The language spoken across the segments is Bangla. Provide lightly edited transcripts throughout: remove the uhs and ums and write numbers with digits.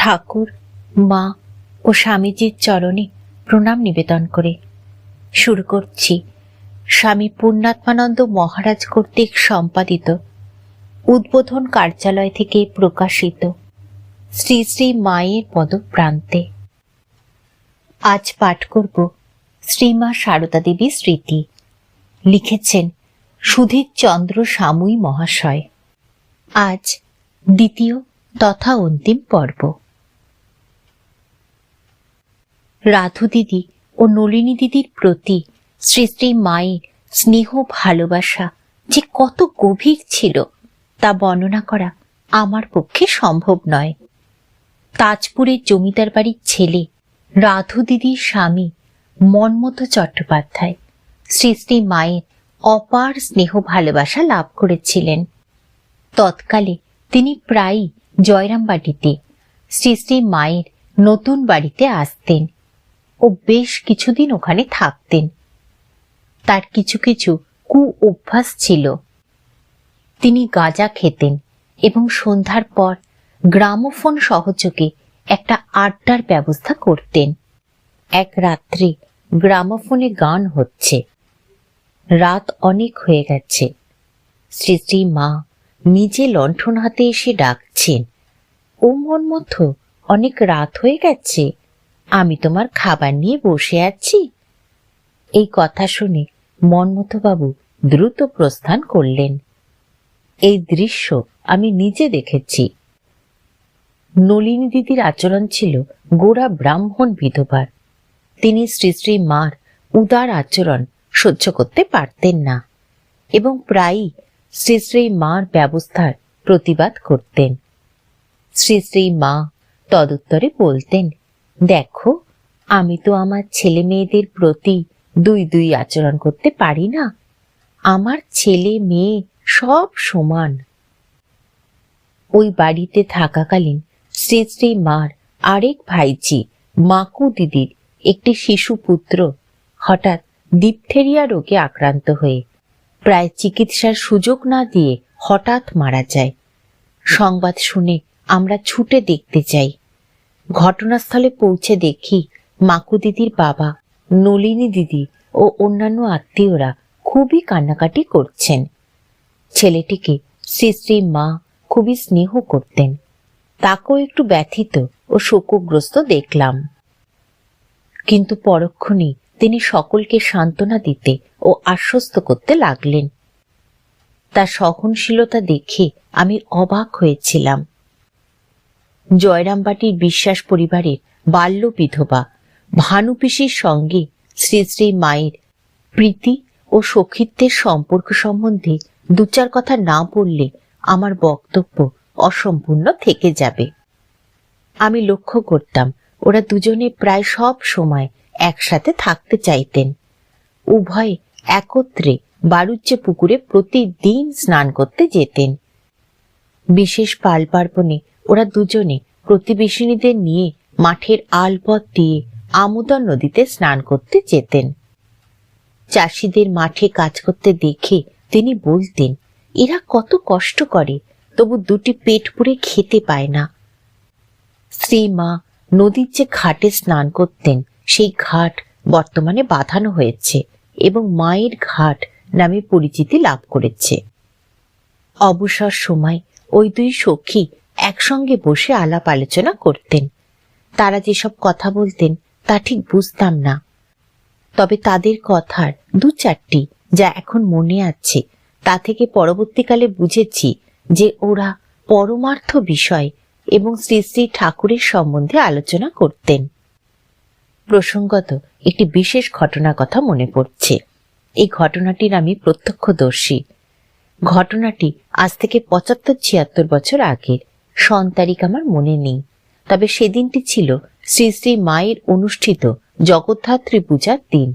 ঠাকুর, মা ও স্বামীজির চরণে প্রণাম নিবেদন করে শুরু করছি স্বামী পূর্ণাত্মানন্দ মহারাজ কর্তৃক সম্পাদিত উদ্বোধন কার্যালয় থেকে প্রকাশিত শ্রী শ্রী মায়ের পদপ্রান্তে। আজ পাঠ করব শ্রীমা সারদা দেবী স্মৃতি। লিখেছেন সুধীর চন্দ্র সামুই মহাশয়। আজ দ্বিতীয় তথা অন্তিম পর্ব। রাধু দিদি ও নলিনী দিদির প্রতি শ্রী শ্রী মায়ের স্নেহ ভালোবাসা যে কত গভীর ছিল তা বর্ণনা করা আমার পক্ষে সম্ভব নয়। তাজপুরের জমিদার বাড়ির ছেলে রাধু দিদির স্বামী মন্মথ চট্টোপাধ্যায় শ্রী শ্রী মায়ের অপার স্নেহ ভালোবাসা লাভ করেছিলেন। তৎকালে তিনি প্রায়ই জয়রামবাটিতে শ্রী শ্রী মায়ের নতুন বাড়িতে আসতেন ও বেশ কিছুদিন ওখানে থাকতেন। তার কিছু কিছু কু অভ্যাস ছিল। তিনি গাঁজা খেতেন এবং সন্ধ্যার পর গ্রামোফোন সহযোগে একটা আড্ডার ব্যবস্থা করতেন। এক রাত্রে গ্রামোফোনে গান হচ্ছে। রাত অনেক হয়ে গেছে। শ্রী শ্রী মা নিজে লণ্ঠন হাতে এসে ডাকছেন, ও মন্মথ, অনেক রাত হয়ে গেছে, আমি তোমার খাবার নিয়ে বসে আছি। এই কথা শুনে মন্মথবাবু দ্রুত প্রস্থান করলেন। এই দৃশ্য আমি নিজে দেখেছি। নলিনী দিদির আচরণ ছিল গোড়া ব্রাহ্মণ বিধবার। তিনি শ্রী শ্রী মার উদার আচরণ সহ্য করতে পারতেন না এবং প্রায়ই শ্রী শ্রী মার ব্যবস্থার প্রতিবাদ করতেন। শ্রী শ্রী মা তদুত্তরে বলতেন, দেখো, আমি তো আমার ছেলে মেয়েদের প্রতি দুই আচরণ করতে পারি না। আমার ছেলে মেয়ে সব সমান। ওই বাড়িতে থাকাকালীন শ্রী শ্রী মার আরেক ভাইজি মাকু দিদির একটি শিশু পুত্র হঠাৎ ডিপথেরিয়া রোগে আক্রান্ত হয়ে প্রায় চিকিৎসার সুযোগ না দিয়ে হঠাৎ মারা যায়। সংবাদ শুনে আমরা ছুটে দেখতে যাই। ঘটনাস্থলে পৌঁছে দেখি মাকু দিদির বাবা, নলিনী দিদি ও অন্যান্য আত্মীয়রা খুবই কান্নাকাটি করছেন। ছেলেটিকে শ্রী শ্রী মা খুবই স্নেহ করতেন। তাকেও একটু ব্যথিত ও শোকগ্রস্ত দেখলাম। কিন্তু পরক্ষণেই তিনি সকলকে সান্ত্বনা দিতে ও আশ্বস্ত করতে লাগলেন। তার সহনশীলতা দেখে আমি অবাক হয়েছিলাম। জয়রামবাটির বিশ্বাস পরিবারের বাল্য বিধবা ভানু পিসির সঙ্গে শ্রী শ্রী মায়ের প্রীতি ও সখিত্বের সম্পর্ক সম্বন্ধে দু চার কথা না বললে আমার বক্তব্য অসম্পূর্ণ থেকে যাবে। আমি লক্ষ্য করতাম ওরা দুজনে প্রায় সব সময় একসাথে থাকতে চাইতেন। উভয়ে একত্রে বারুজ্যে পুকুরে প্রতিদিন স্নান করতে যেতেন। বিশেষ পাল পার্বণে ওরা দুজনে প্রতিবেশিনীদের নিয়ে মাঠের আলপথ দিয়ে আমোদর নদীতে স্নান করতে যেতেন। চাষিদের মাঠে কাজ করতে দেখে তিনি বলতেন, এরা কত কষ্ট করে, তবু দুটি পেট পুরে খেতে পায় না। শ্রী মা নদীর যে ঘাটে স্নান করতেন সেই ঘাট বর্তমানে বাঁধানো হয়েছে এবং মায়ের ঘাট নামে পরিচিতি লাভ করেছে। অবসর সময় ওই দুই সখী একসঙ্গে বসে আলাপ আলোচনা করতেন। তারা যেসব কথা বলতেন তা ঠিক বুঝতাম না, তবে তাদের কথার দু চারটি যা এখন মনে আছে তা থেকে পরবর্তীকালে বুঝেছি যে ওরা পরমার্থ বিষয় এবং শ্রী শ্রী ঠাকুরের সম্বন্ধে আলোচনা করতেন। প্রসঙ্গত একটি বিশেষ ঘটনার কথা মনে পড়ছে। এই ঘটনাটির আমি প্রত্যক্ষদর্শী। ঘটনাটি আজ থেকে ৭৫-৭৬ বছর আগের। সন তারিখ আমার মনে নেই, তবে সেদিনটি ছিল শ্রী শ্রী মায়ের অনুষ্ঠিত জগদ্ধাত্রী পূজার দিন।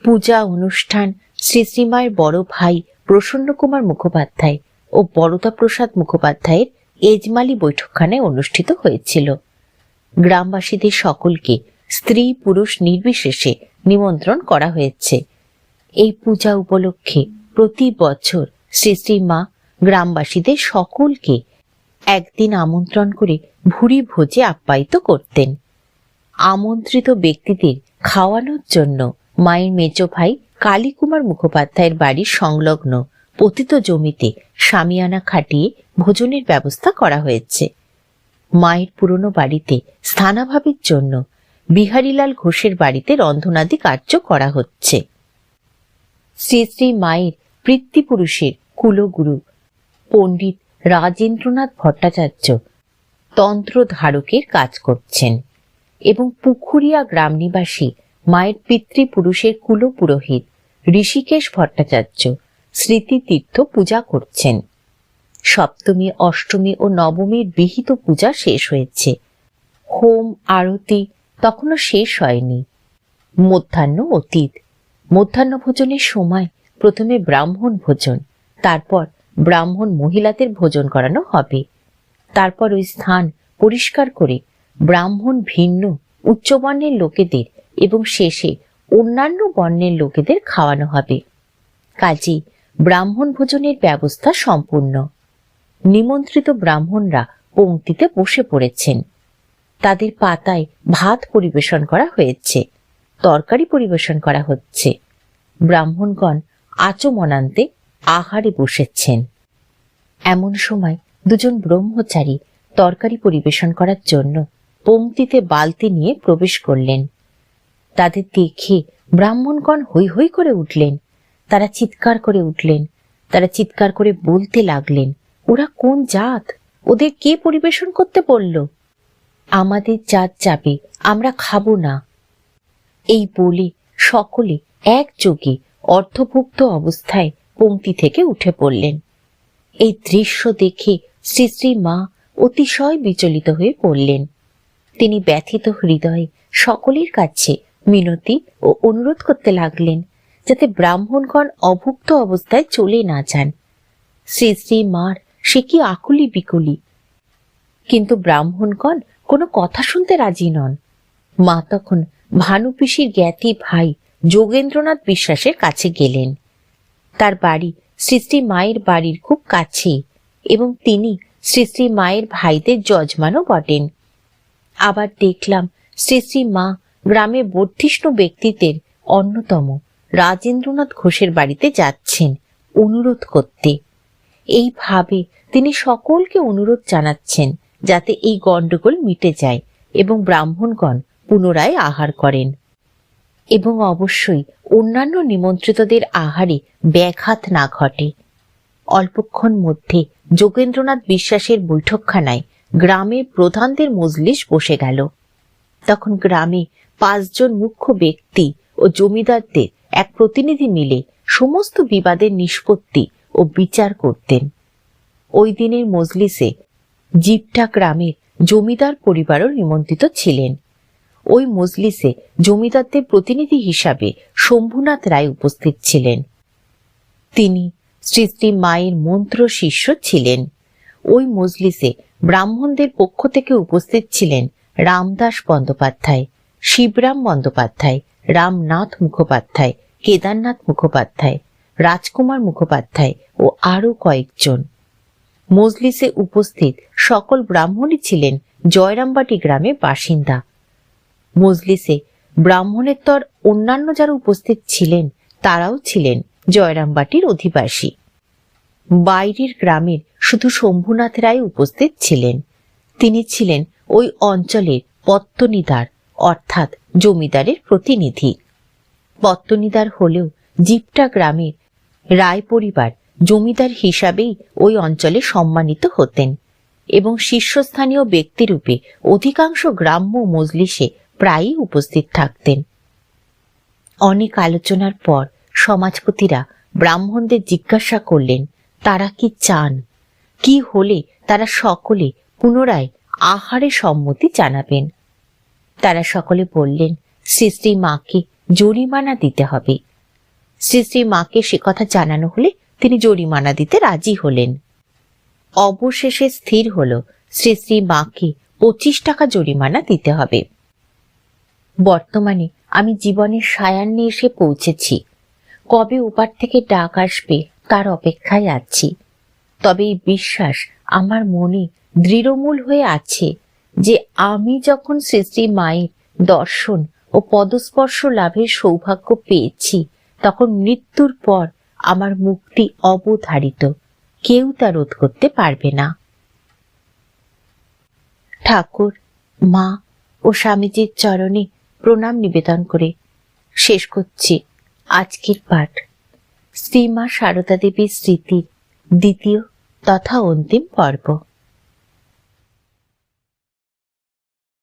পূজা অনুষ্ঠান শ্রী শ্রী মায়ের বড় ভাই প্রসন্ন কুমার মুখোপাধ্যায় ও বরদা প্রসাদ মুখোপাধ্যায়ের এজমালি বৈঠকখানায় অনুষ্ঠিত হয়েছিল। গ্রামবাসীদের সকলকে স্ত্রী পুরুষ নির্বিশেষে নিমন্ত্রণ করা হয়েছে। এই পূজা উপলক্ষে প্রতি বছর শ্রী শ্রী মা গ্রামবাসীদের সকলকে একদিন আমন্ত্রণ করে ভুরি ভোজে আপ্যায়িত করতেন। আমন্ত্রিত ব্যক্তিদের খাওয়ানোর জন্য মায়ের মেজো ভাই কালীকুমার মুখোপাধ্যায়ের বাড়ির সংলগ্ন পতিত জমিতে শামিয়ানা খাটিয়ে ভোজনের ব্যবস্থা করা হয়েছে। মায়ের পুরনো বাড়িতে স্থানাভাবের জন্য বিহারীলাল ঘোষের বাড়িতে রন্ধনাদি কার্য করা হচ্ছে। শ্রী শ্রী মায়ের পিতৃপুরুষের কুলগুরু পণ্ডিত রাজেন্দ্রনাথ ভট্টাচার্য তন্ত্র ধারকের কাজ করছেন এবং পুখুরিয়া গ্রাম নিবাসী মায়ের পিতৃপুরুষের কুলপুরোহিত ঋষিকেশ ভট্টাচার্য স্মৃতিতীর্থ পূজা করছেন। সপ্তমী, অষ্টমী ও নবমীর বিহিত পূজা শেষ হয়েছে। হোম আরতি তখনও শেষ হয়নি। মধ্যাহ্ন অতীত। মধ্যাহ্ন ভোজনের সময় প্রথমে ব্রাহ্মণ ভোজন, তারপর ব্রাহ্মণ মহিলাদের ভোজন করানো হবে। তারপর ওই স্থান পরিষ্কার করে ব্রাহ্মণ ভিন্ন উচ্চবর্ণের লোকেদের এবং শেষে অন্যান্য বর্ণের লোকেদের খাওয়ানো হবে। কাজেই ব্রাহ্মণ ভোজনের ব্যবস্থা সম্পূর্ণ। নিমন্ত্রিত ব্রাহ্মণরা পংক্তিতে বসে পড়েছেন। তাদের পাতায় ভাত পরিবেশন করা হয়েছে, তরকারি পরিবেশন করা হচ্ছে। ব্রাহ্মণগণ আচমনান্তে আহারে বসেছেন। এমন সময় দুজন ব্রহ্মচারী তরকারি পরিবেশন করার জন্য পংক্তিতে বালতি নিয়ে প্রবেশ করলেন। তাদের দেখে ব্রাহ্মণগণ হৈ হৈ করে উঠলেন। তারা চিৎকার করে উঠলেন। তারা চিৎকার করে বলতে লাগলেন, ওরা কোন জাত? ওদের কে পরিবেশন করতে বলল? আমাদের জাত যাবে, আমরা খাবো না। এই বলে সকলে একযোগে অর্ধভুক্ত অবস্থায় পংক্তি থেকে উঠে পড়লেন। এই দৃশ্য দেখে শ্রী শ্রী মা অতিশয় বিচলিত হয়ে পড়লেন। তিনি ব্যথিত হৃদয়ে সকলের কাছে মিনতি ও অনুরোধ করতে লাগলেন যাতে ব্রাহ্মণগণ অভুক্ত অবস্থায় চলে না যান। শ্রী শ্রী মার সে কি আকুলি বিকুলি, কিন্তু ব্রাহ্মণগণ কোনো কথা শুনতে রাজি নন। মা তখন ভানুপিসির জ্ঞাতি ভাই যোগেন্দ্রনাথ বিশ্বাসের কাছে গেলেন। তার বাড়ি শ্রী শ্রী মায়ের বাড়ির খুব কাছে এবং তিনি শ্রী শ্রী মায়ের ভাইদের যজমানও বটেন। আবার দেখলাম শ্রী শ্রী মা গ্রামে বর্ধিষ্ণু ব্যক্তিদের অন্যতম রাজেন্দ্রনাথ ঘোষের বাড়িতে যাচ্ছেন অনুরোধ করতে। এইভাবে তিনি সকলকে অনুরোধ জানাচ্ছেন যাতে এই গণ্ডগোল মিটে যায় এবং ব্রাহ্মণগণ পুনরায় আহার করেন এবং অবশ্যই অন্যান্য নিমন্ত্রিতদের আহারে ব্যাঘাত না ঘটে। অল্পক্ষণ মধ্যে যোগেন্দ্রনাথ বিশ্বাসের বৈঠকখানায় গ্রামের প্রধানদের মজলিস বসে গেল। তখন গ্রামে 5 জন মুখ্য ব্যক্তি ও জমিদারদের এক প্রতিনিধি মিলে সমস্ত বিবাদের নিষ্পত্তি ও বিচার করতেন। ওই দিনের মজলিসে জিপটা গ্রামের জমিদার পরিবারও নিমন্ত্রিত ছিলেন। ওই মজলিসে জমিদারদের প্রতিনিধি হিসাবে শম্ভুনাথ রায় উপস্থিত ছিলেন। তিনি শ্রী শ্রী মায়ের মন্ত্র শিষ্য ছিলেন। ওই মজলিসে ব্রাহ্মণদের পক্ষ থেকে উপস্থিত ছিলেন রামদাস বন্দ্যোপাধ্যায়, শিবরাম বন্দ্যোপাধ্যায়, রামনাথ মুখোপাধ্যায়, কেদারনাথ মুখোপাধ্যায়, রাজকুমার মুখোপাধ্যায় ও আরো কয়েকজন। মজলিসে উপস্থিত সকল ব্রাহ্মণই ছিলেন জয়রামবাটি গ্রামের বাসিন্দা। মজলিসে ব্রাহ্মণেতর অন্যান্য যারা উপস্থিত ছিলেন তারাও ছিলেন জয়রামবাটির অধিবাসী। বাইরের গ্রামের শুধু শম্ভুনাথ রায় উপস্থিত ছিলেন। তিনি ছিলেন ওই অঞ্চলের পত্তনিদার অর্থাৎ জমিদারের প্রতিনিধি। পত্তনিদার হলেও জিপটা গ্রামের রায় পরিবার জমিদার হিসাবেই ওই অঞ্চলে সম্মানিত হতেন এবং শীর্ষস্থানীয় ব্যক্তিরূপে অধিকাংশ গ্রাম্য মজলিসে প্রায়ই উপস্থিত থাকতেন। অনেক আলোচনার পর সমাজপতিরা ব্রাহ্মণদের জিজ্ঞাসা করলেন তারা কি চান, কি হলে তারা সকলে পুনরায় আহারে সম্মতি জানাবেন। তারা সকলে বললেন শ্রী শ্রী মাকে জরিমানা দিতে হবে। শ্রী শ্রী মাকে সে কথা জানানো হলে তিনি জরিমানা দিতে রাজি হলেন। অবশেষে স্থির হল শ্রী শ্রী মাকে 25 টাকা জরিমানা দিতে হবে। বর্তমানে আমি জীবনের সায়ান্নে এসে পৌঁছেছি। কবে ওপার থেকে ডাক আসবে তার অপেক্ষায় আছি। তবে এই বিশ্বাস আমার মনে দৃঢ়মূল হয়ে আছে যে আমি যখন শ্রী শ্রী মায়ের দর্শন ও পদস্পর্শ লাভের সৌভাগ্য পেয়েছি, তখন মৃত্যুর পর আমার মুক্তি অবধারিত, কেউ তা রোধ করতে পারবে না। ঠাকুর, মা ও স্বামীজির চরণে প্রণাম নিবেদন করে শেষ করছি আজকের পাঠ। শ্রীমা সারদা দেবীর স্মৃতির দ্বিতীয় তথা অন্তিম পর্ব।